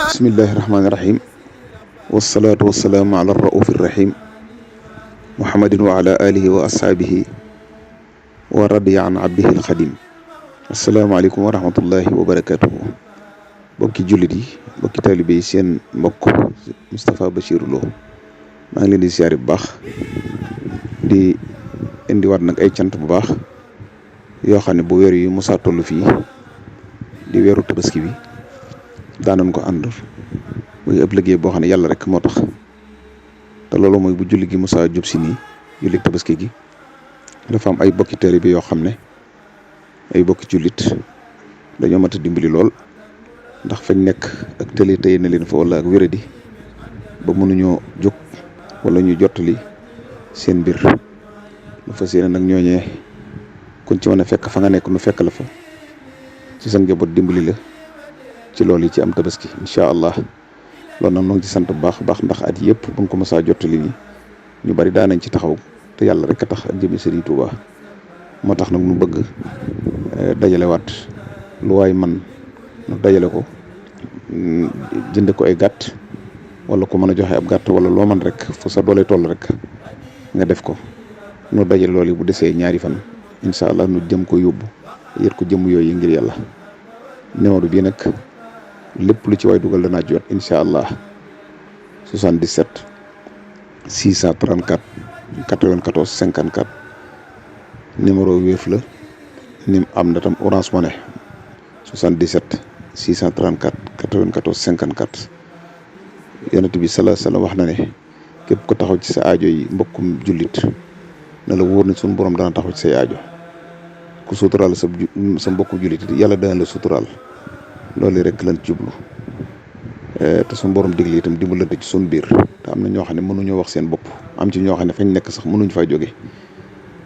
bismillahi rahmaani rahim wasalaatu wasalaamu ala raufi rahim muhammadin wa ala alihi wa ashaabihi wa radiya an abdihi alxadim asalaamaaleykum wa rahmatullahi wa barakatuhu bokki jullit yi bokki taalibe yi seen mbokk Moustapha Bachirou Lo maa ngi leen di siyaare bu baax di indiwaat nag ay cant bu baax yoo xam ne bu weer yi musaa toll fii di weeru tabaski bi daanoon ko ànd muy ëpp liggéey boo xam ne yàlla rek moo tax te loolu mooy bu julli gi musaa jub si nii julli tabaski gi dafa am ay bokki taalibe yoo xam ne ay bokki jullit dañoo mat a dimbali lool ndax fañ nekk ak tële tey na leen fa wala ak wéradi ba mënuñoo jóg wala ñu jottali seen mbir lu fas yéene nag ñooñee kon ci mën a fekk fa nga nekk nu fekk la fa ci sa njaboot dimbali la ci loolu yi ci am tabaski incha allah loolu nag noo ngi ci sant bu baax baax ndax at yëpp bu nga ko mos a jottali nii ñu bari daanañ ci taxaw te yàlla rek a tax ak jëmi Serigne Touba moo tax nag nu bëgg dajalewaat lu waay man nu dajale ko jënd ko ay gàtt wala ko mën a joxe ab gàtt wala loo man rek fu sa doole toll rek nga def ko nu dajale loolu bu desee ñaari fan incha allah nu jëm ko yóbbu yër ko jëm yooyu ngir yàlla numéro bii nag lépp lu ci waay dugal danaa jot incha allah 77 634 94 54 numéro Wave la nim am na tam Orange Money 77 634 94 54 yonent bi sala wax na ne képp ko taxaw ci sa aajo yi mbokkum jullit na la wóor ne suñu borom dana taxaw ci say aajo ku suturaal sa mbokku jullit yàlla dana la suturaal loolu rek lan jublu te suñu borom digle itam dimbalante ci suñu biir te am na ñoo xam ne mënuñoo wax seen bopp am ci ñoo xam ne fañ nekk sax mënuñ faa jóge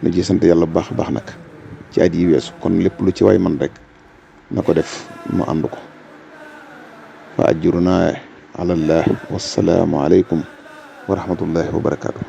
na ci sant yàlla bu baax a baax nag ci at yi weesu kon lépp lu ci waay man rek na ko def mu ànd ko fa ajruna alallah wassalaamu aleykum wa rahmatullahi wa barakaatu.